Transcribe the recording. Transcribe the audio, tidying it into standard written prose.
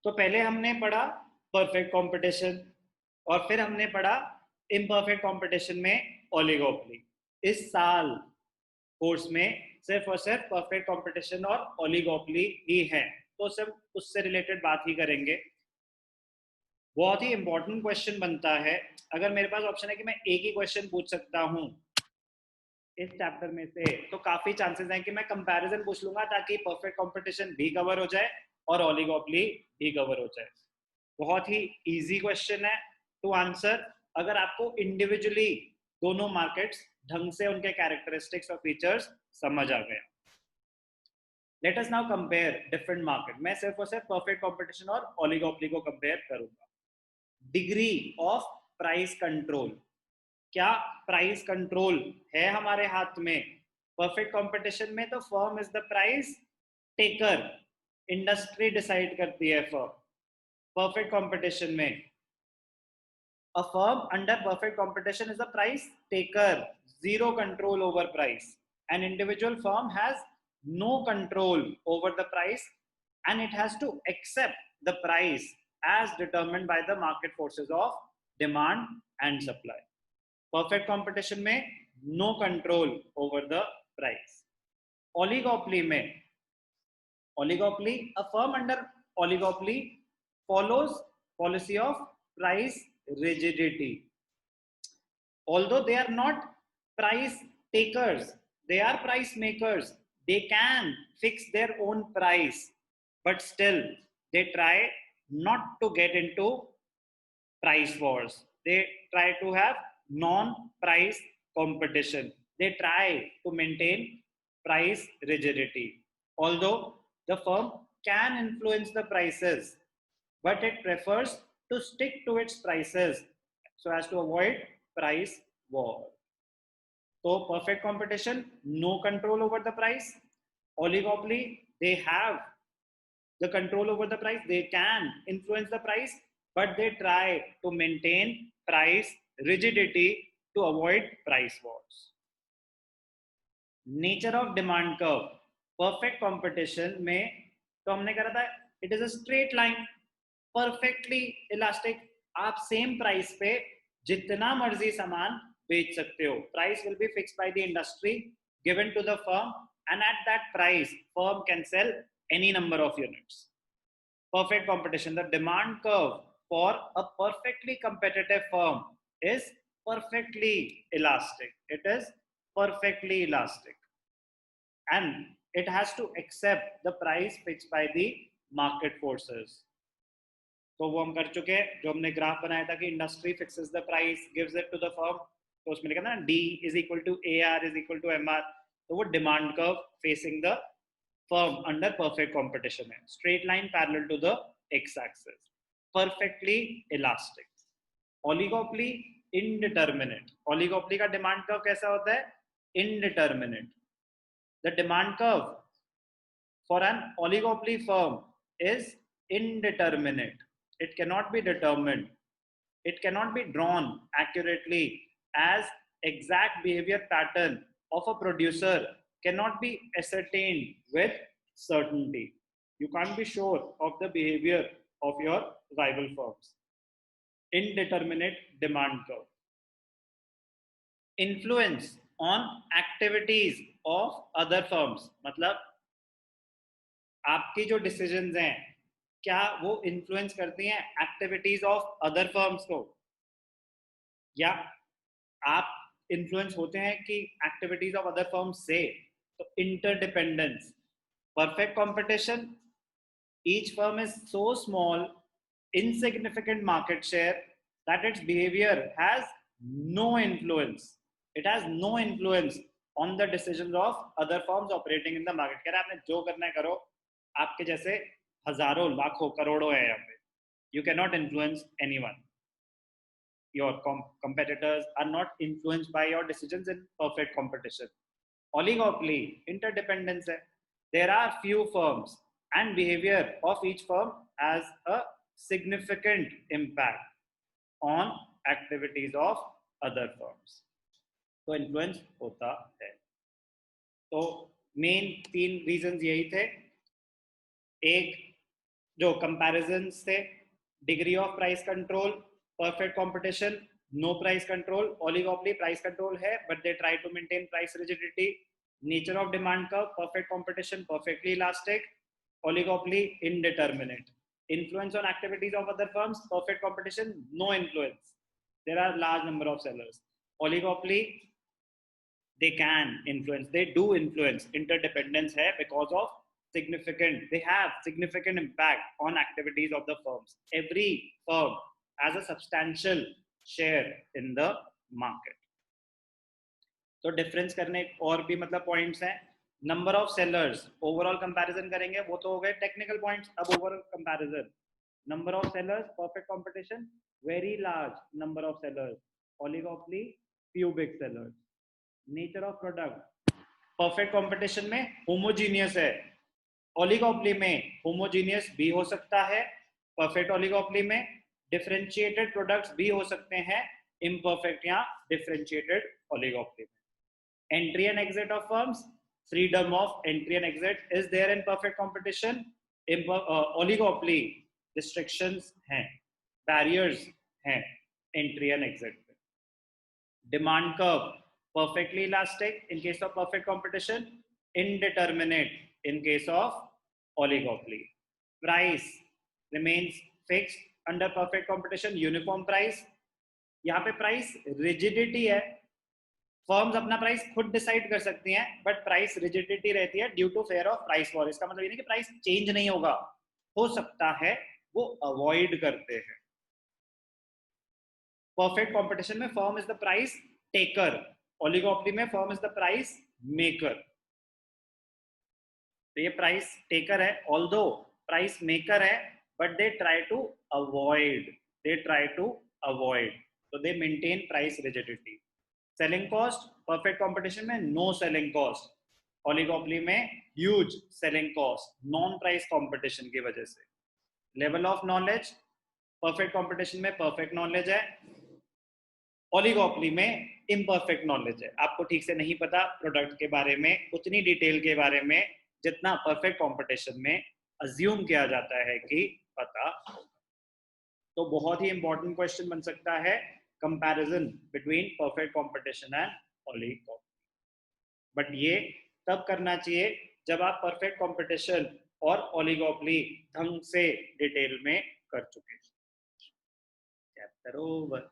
तो पहले हमने पढ़ा परफेक्ट कंपटीशन और फिर हमने पढ़ा इम्परफेक्ट कंपटीशन में ओलिगोपोली। इस साल कोर्स में सिर्फ और सिर्फ परफेक्ट कंपटीशन और ओलिगोपोली ही है, तो सब उससे रिलेटेड बात ही करेंगे। बहुत ही इंपॉर्टेंट क्वेश्चन बनता है। अगर मेरे पास ऑप्शन है कि मैं एक ही क्वेश्चन पूछ सकता हूँ इस चैप्टर में से, तो काफी चांसेस हैं कि मैं कंपैरिजन पूछ लूंगा ताकि परफेक्ट कंपटीशन भी कवर हो जाए और ओलिगोपोली भी कवर हो जाए। बहुत ही इजी क्वेश्चन है टू आंसर अगर आपको इंडिविजुअली दोनों मार्केट्स ढंग से उनके कैरेक्टरिस्टिक्स और फीचर्स समझ आ गए। Let us now compare different market. मैं सिर्फ और सिर्फ परफेक्ट कंपटीशन और ओलिगोपोली को कंपेयर करूंगा। डिग्री ऑफ प्राइस कंट्रोल, क्या प्राइस कंट्रोल है हमारे हाथ में? परफेक्ट कंपटीशन में तो firm is the price taker, industry decide करती है फर्म। परफेक्ट कंपटीशन में a firm under perfect competition is a price taker, zero control over price. An individual firm has no control over the price and it has to accept the price as determined by the market forces of demand and supply. Perfect competition में no control over the price. Oligopoly में, oligopoly, a firm under oligopoly follows policy of price rigidity. Although they are not price takers, they are price makers. They can fix their own price, but still they try not to get into price wars. They try to have non-price competition. They try to maintain price rigidity. Although the firm can influence the prices, but it prefers to stick to its prices so as to avoid price war. So perfect competition, no control over the price. Oligopoly, they have the control over the price. They can influence the price, but they try to maintain price rigidity to avoid price wars. Nature of demand curve, perfect competition में तो हमने करा था it is a straight line, perfectly elastic. आप same price पे जितना मर्जी सामान बेच सकते हो. Price will be fixed by the industry, given to the firm, and at that price firm can sell any number of units. Perfect competition, the demand curve for a perfectly competitive firm is perfectly elastic. It is perfectly elastic and it has to accept the price fixed by the market forces. तो वो हम कर चुके हैं, जो हमने graph बनाया था कि industry fixes the price, gives it to the firm, तो उसमें लिखा था ना D is equal to AR is equal to MR, तो वो demand curve facing the firm under perfect competition है, straight line parallel to the x axis, perfectly elastic. Oligopoly indeterminate, oligopoly का demand curve कैसा होता है? Indeterminate. The demand curve for an oligopoly firm is indeterminate. It cannot be determined. It cannot be drawn accurately, as exact behavior pattern of a producer cannot be ascertained with certainty. You can't be sure of the behavior of your rival firms. Indeterminate demand curve. Influence on activities of other firms, मतलब आपकी जो decisions हैं क्या वो influence करती हैं activities of other firms को, या आप इन्फ्लुएंस होते हैं कि एक्टिविटीज ऑफ अदर फर्म्स से? तो interdependence. Perfect competition, each firm is so small, insignificant market share that its behavior has no influence. It has no influence on the decisions of other firms operating in the market. कह रहा है आपने जो करना है करो, आपके जैसे हजारों लाखों करोड़ों है यहाँ पे. You cannot influence anyone. Your competitors are not influenced by your decisions in perfect competition. Oligopoly, interdependence है. There are few firms and behavior of each firm has a significant impact on activities of other firms. तो influence होता है. तो main 3 reasons यही थे. एक, जो comparisons थे, degree of price control, perfect competition, no price control, oligopoly price control है but they try to maintain price rigidity, nature of demand curve, perfect competition perfectly elastic, oligopoly indeterminate, influence on activities of other firms, perfect competition, no influence, there are large number of sellers. Oligopoly, they can influence, they do influence, interdependence hai because of significant, they have significant impact on activities of the firms, every firm has a substantial share in the market. तो difference करने और भी मतलब points हैं, number of sellers, overall comparison करेंगे, वो तो हो गए टेक्निकल पॉइंट्स, अब overall comparison, number of sellers, perfect competition, very large number of sellers, oligopoly, few big sellers, nature of product, perfect competition में होमोजीनियस है, ओलिगोपोली में होमोजीनियस भी हो सकता है, परफेक्ट ओलिगोपोली में डिफरेंशिएटेड प्रोडक्ट्स भी हो सकते हैं, इम्परफेक्ट या डिफरेंशिएटेड ओलिगोपोली में. Entry and exit of firms, freedom of entry and exit is there in perfect competition. Oligopoly restrictions हैं, barriers हैं entry and exit पे. Demand curve perfectly elastic in case of perfect competition, indeterminate in case of oligopoly. Price remains fixed under perfect competition, uniform price. यहाँ पे price rigidity है, firms अपना price खुद decide कर सकती हैं बट प्राइस रिजिडिटी रहती है due to fear of price war. इसका मतलब ये नहीं कि प्राइस चेंज नहीं होगा, हो सकता है, वो अवॉइड करते हैं. परफेक्ट कंपटीशन में firm is the price taker, oligopoly में firm is the price maker. तो ये प्राइस टेकर है, ऑल्दो प्राइस मेकर है, but they try to avoid, so they maintain price rigidity. Selling cost, perfect competition में no selling cost, oligopoly में huge selling cost, non price competition की वजह से. Level of knowledge, perfect competition में perfect knowledge है, oligopoly में imperfect knowledge है. आपको ठीक से नहीं पता प्रोडक्ट के बारे में, उतनी डिटेल के बारे में जितना perfect competition में assume किया जाता है कि पता होगा. तो बहुत ही इंपॉर्टेंट क्वेश्चन बन सकता है comparison between perfect competition and oligopoly. But ये तब करना चाहिए जब आप परफेक्ट कंपटीशन और ओलिगोपोली ढंग से डिटेल में कर चुके. Chapter over.